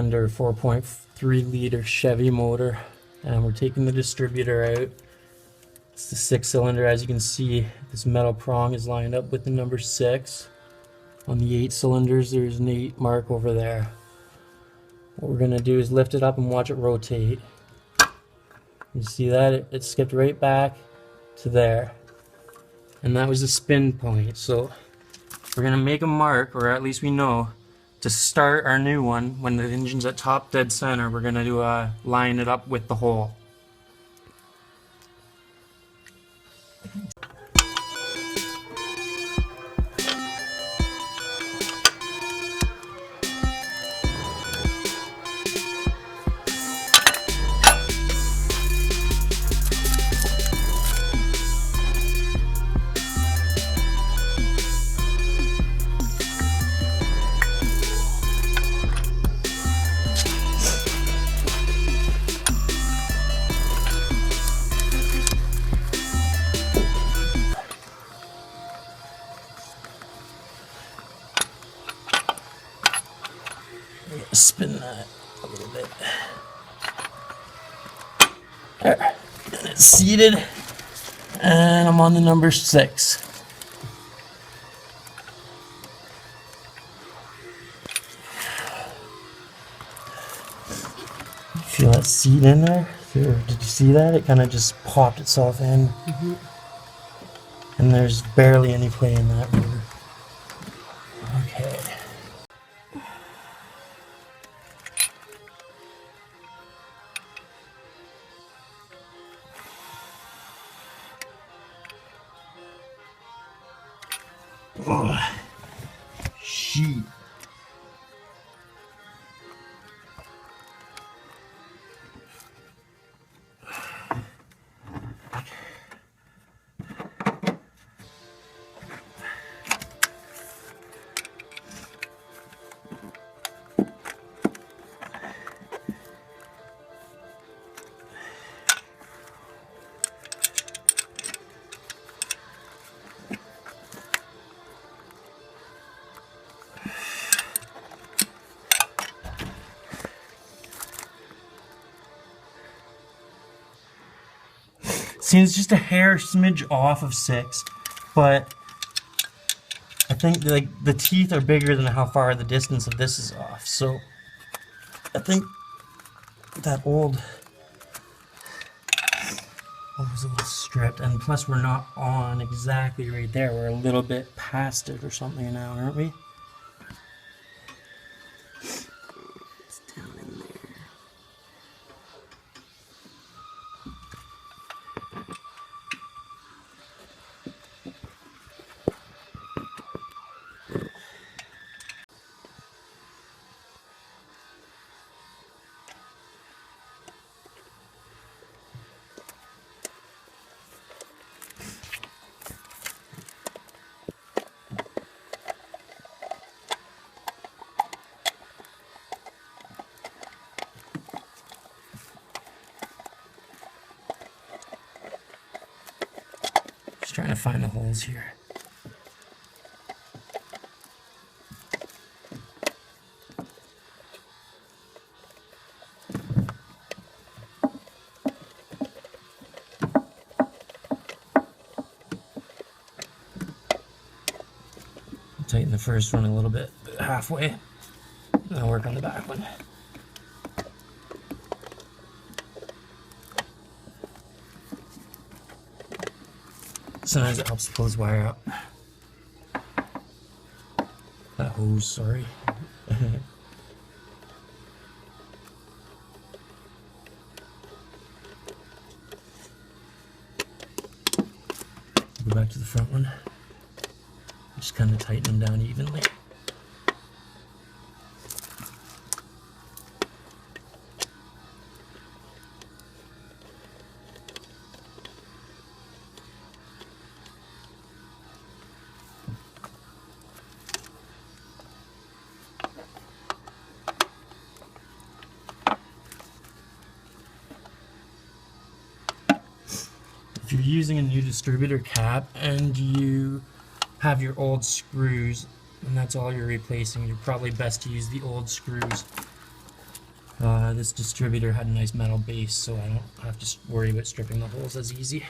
cylinder 4.3 liter Chevy motor, and we're taking the distributor out. It's the 6-cylinder. As you can see, this metal prong is lined up with the number 6. On the 8 cylinders, there's an 8 mark over there. What we're gonna do is lift it up and watch it rotate. You see that? It skipped right back to there. And that was the spin point. So we're gonna make a mark, or at least we know, to start our new one. When the engine's at top dead center, we're gonna do line it up with the hole. Spin that a little bit. There. And it's seated, and I'm on the number 6. Feel that seat in there? Did you see that? It kind of just popped itself in. And there's barely any play in that motor. Okay. Oh, shit. Seems just a hair smidge off of 6, but I think like the teeth are bigger than how far the distance of this is off. So I think that old was a little stripped, and plus we're not on exactly right there. We're a little bit past it or something now, aren't we? It's down in there. Just trying to find the holes here. Tighten the first one a little bit, halfway, and I'll work on the back one. Sometimes it helps pull his wire up. That hose, sorry. Go back to the front one. Just kind of tighten them down evenly. If you're using a new distributor cap and you have your old screws and that's all you're replacing, you're probably best to use the old screws. This distributor had a nice metal base, so I don't have to worry about stripping the holes as easy.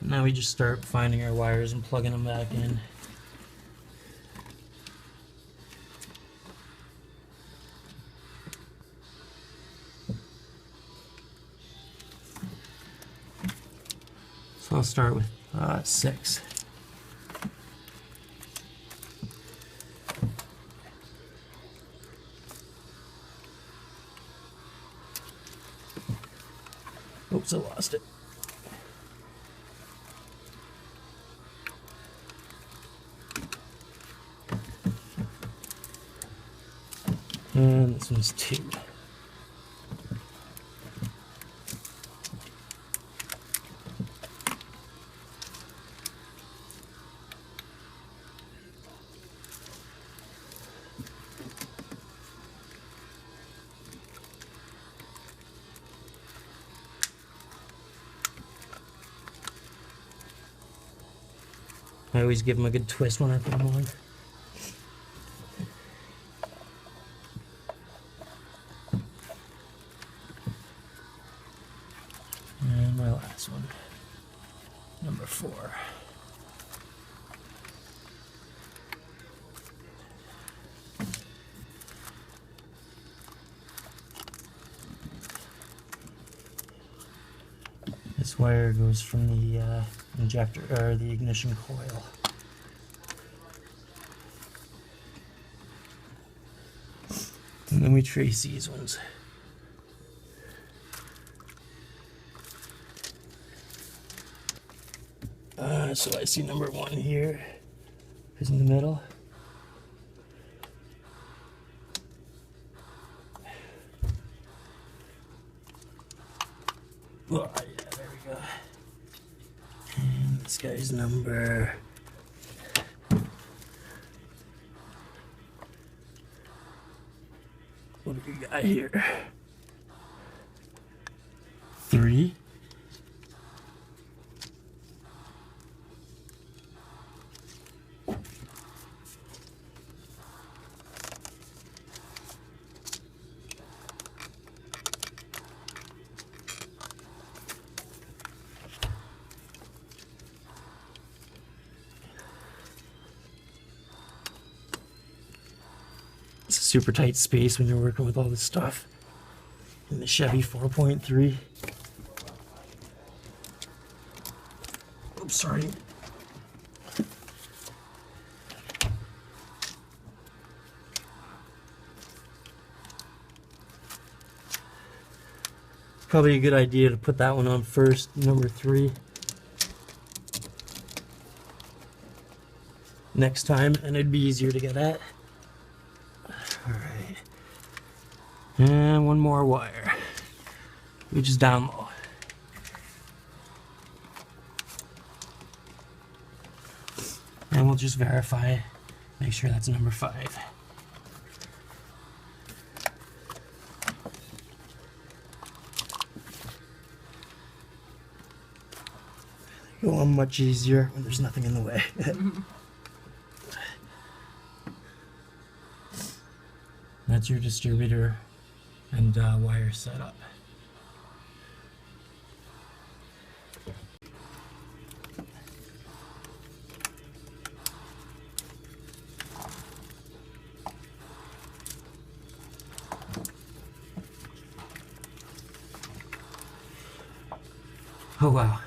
Now we just start finding our wires and plugging them back in. So I'll start with 6. Oops, I lost it. And this one's 2. I always give them a good twist when I put them on. And my last one, number 4. This wire goes from the injector or the ignition coil. And then we trace these ones. So I see number 1 here is in the middle. Oh, yeah, there we go. And this guy's number... What do we got here? 3. It's a super tight space when you're working with all this stuff. In the Chevy 4.3. Oops, sorry. Probably a good idea to put that one on first, number 3. Next time, and it'd be easier to get at. Alright. And one more wire, which is down low. And we'll just verify, make sure that's number 5. Go on much easier when there's nothing in the way. That's your distributor and wire setup. Oh wow.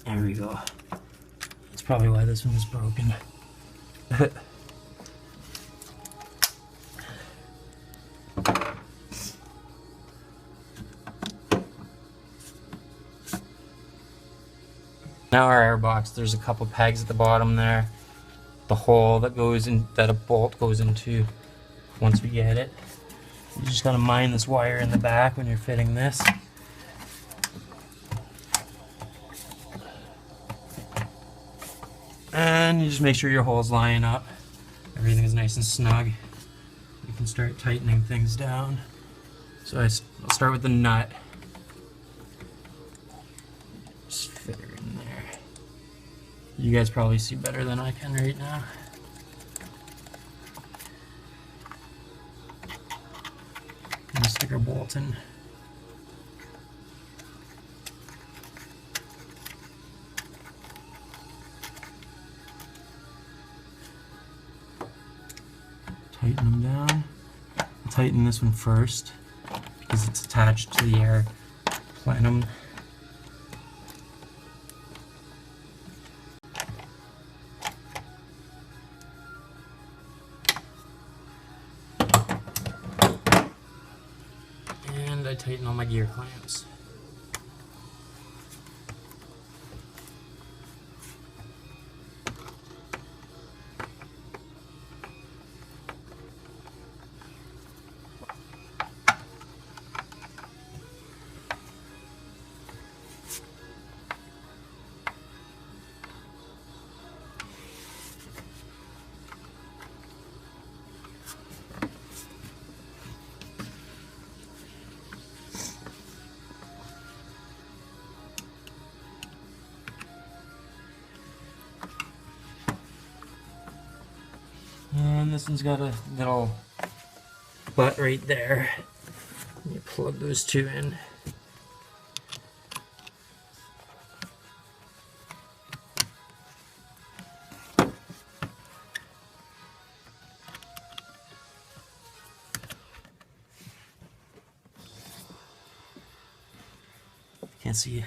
There we go. That's probably why this one was broken. Now our airbox, there's a couple pegs at the bottom there. The hole that goes in, that a bolt goes into once we get it. You just gotta mind this wire in the back when you're fitting this. And you just make sure your holes line up. Everything is nice and snug. You can start tightening things down. So I'll start with the nut. Just fit it in there. You guys probably see better than I can right now. And stick our bolt in. Tighten them down. I'll tighten this one first because it's attached to the air plenum. And I tighten all my gear clamps. And this one's got a little butt right there. You plug those two in. Can't see